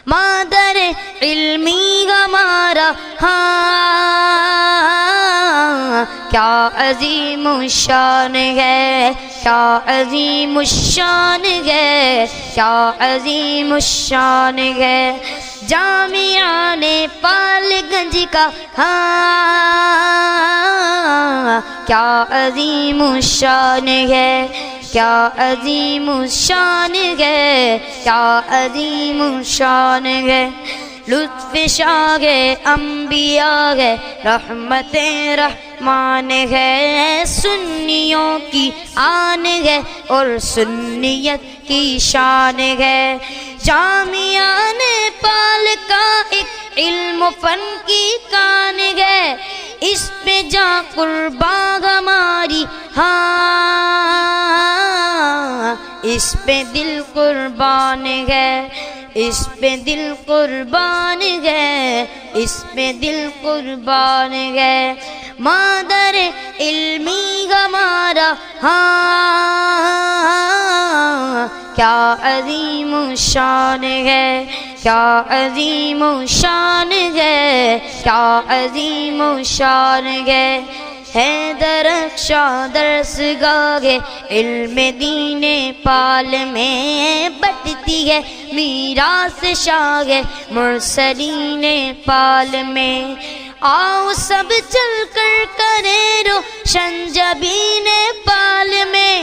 مادر علمی ہمارا ہاں کیا عظیم الشان ہے، کیا عظیم الشان ہے، کیا عظیم الشان ہے۔ جامعہ نیپال گنج کا ہاں کیا عظیم الشان ہے، کیا عظیم الشان ہے، کیا عظیم الشان ہے۔ لطف شاہ انبیاء ہے، رحمت رحمان ہے، سنیوں کی آن ہے اور سنیت کی شان ہے۔ جامعہ نیپال کا ایک علم و فن کی کان ہے، اس پہ جا قرباں ہماری ہاں، اس پہ دل قربان ہے، اس پہ دل قربان ہے، اس پہ دل قربان ہے۔ مادر علمی ہمارا ہاں کیا عظیم الشان ہے، کیا عظیم الشان ہے، کیا عظیم الشان ہے۔ درخشاں درسگاہ علم دین پال میں بٹتی ہے، میراث شاہ مرسلین پال میں۔ آؤ سب چل کر کرے روشن جبین پال میں،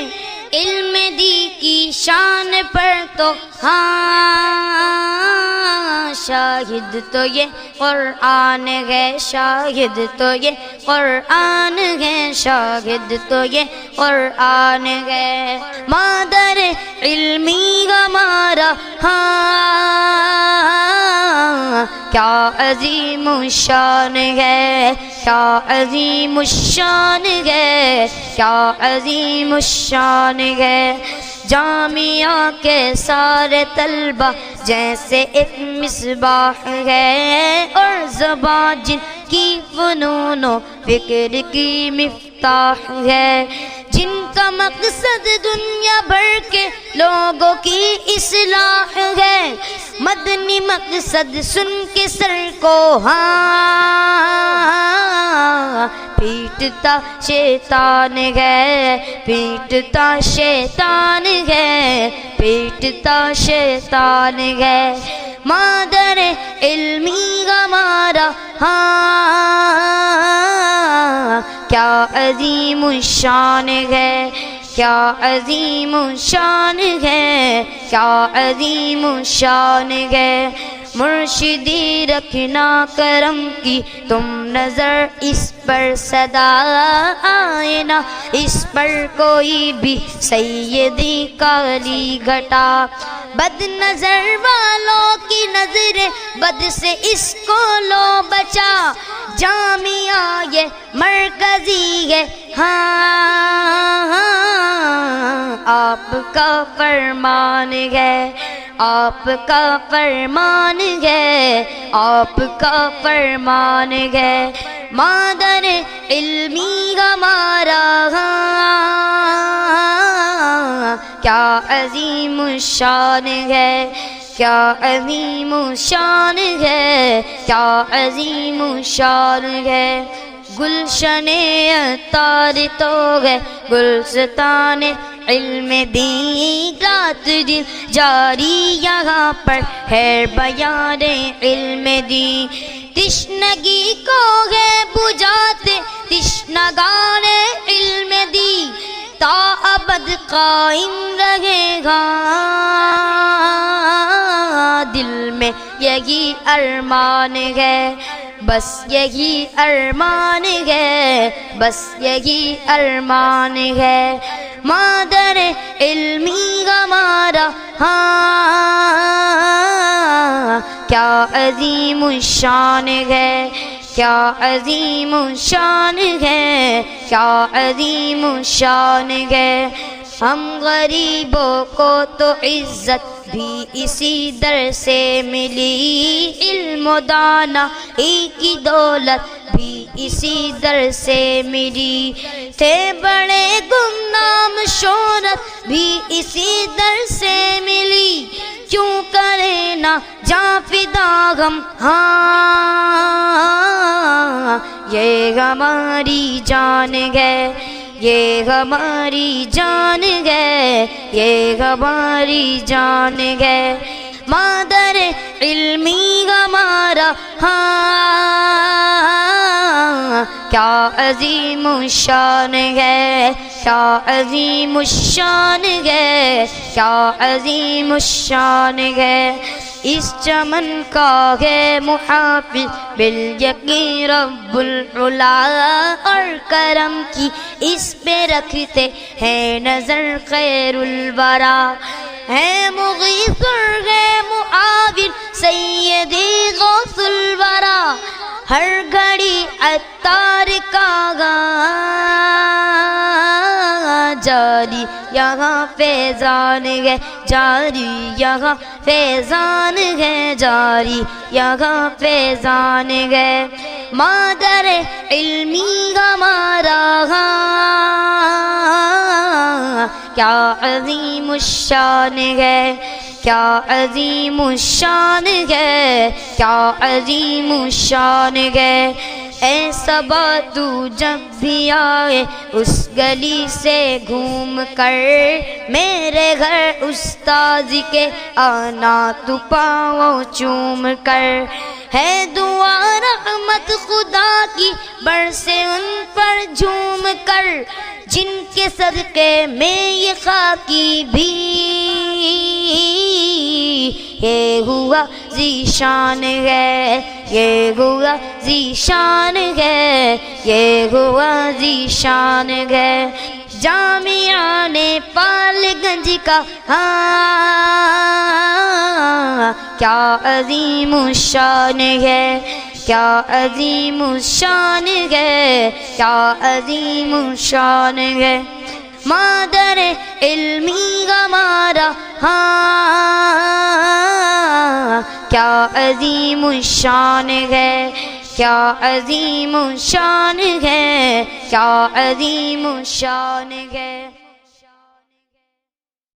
علم دی کی شان پر تو ہاں شاہد تو یہ قرآن ہے، شاہد تو یہ قرآن ہے، شاہد تو یہ قرآن ہے۔ مادر علمی ہمارا ہاں کیا عظیم الشان ہے، کیا عظیم الشان ہے، کیا عظیم الشان ہے۔ جامعہ کے سارے طلبہ جیسے ایک مصباح ہے، اور زبان جن کی فنون و فکر کی مفتاح ہے، جن کا مقصد دنیا بھر کے لوگوں کی اصلاح ہے، مدنی مقصد سن کے سر کو ہاں پیٹتا شیطان ہے، پیٹتا شیطان ہے، پیٹتا شیطان ہے۔ مادر علمی ہمارا ہاں کیا عظیم الشان ہے، کیا عظیم الشان ہے، کیا عظیم الشان ہے۔ مرشدی رکھنا کرم کی تم نظر، اس پر صدا آئے نہ اس پر کوئی بھی سیدی کالی گھٹا۔ بد نظر والوں کی نظر بد سے اس کو لو بچا، جامعہ یہ مرکزی ہے ہاں آپ کا فرمان ہے، آپ کا فرمان ہے، آپ کا فرمان ہے۔ مادر علمی ہمارا ہاں کیا عظیم الشان ہے، کیا عظیم الشان ہے، کیا عظیم الشان ہے۔ گلشن عطار تو ہے گلستان علم دین، رات دن جاری یہاں پر ہے بیان علم دین۔ تشنگی کو ہے بجھاتے تشنگان علم دین، تا ابد قائم رہے گا دل میں یہی ارمان ہے، بس یہی ارمان ہے، بس یہی ارمان ہے۔ مادر علمی ہمارا ہاں کیا عظیم الشان ہے، کیا عظیم الشان ہے، کیا عظیم الشان ہے۔ ہم غریبوں کو تو عزت بھی اسی در سے ملی، علم و دانا ہی کی دولت بھی اسی در سے ملی، تھے بڑے گمنام شہرت بھی اسی در سے ملی، کیوں کرے نہ جاں فدا غم، ہاں یہ ہماری جان ہے، یہ ہماری جان ہے، یہ ہماری جان ہے، مادر علمی ہمارا، ہاں کیا عظیم الشان ہے، کیا عظیم الشان ہے، کیا عظیم الشان ہے، اس چمن کا ہے محافظ بالیقین رب العلا، اور کرم کی اس پہ رکھتے ہیں نظر خیر الورا، ہے مغیث اور ہے معاون سیدی غوث الورا، ہر گھڑی عطار کا جاری یہاں فیضان ہے، جاری یہاں فیضان ہے، جاری یہاں فیضان ہے، مادر علمی ہمارا، کیا عظیم الشان ہے، کیا عظیم الشان ہے، کیا عظیم الشان ہے، اے صبا تو جب بھی آئے اس گلی سے گھوم کر، میرے گھر استاذ کے آنا تو پاؤں چوم کر، ہے دعا رحمت خدا کی برسے ان پر جھوم کر، جن کے صدقے میں یہ خاکی بھی یہ ہوا ذیشان ہے، یہ ہوا ذیشان ہے، یہ ہوا ذیشان ہے، جامعہ نیپال گنج کا، ہاں کیا عظیم الشان ہے، کیا عظیم الشان ہے، کیا عظیم الشان ہے، مادر علمی ہمارا، ہاں کیا عظیم الشان ہے، کیا عظیم الشان ہے، کیا عظیم الشان ہے۔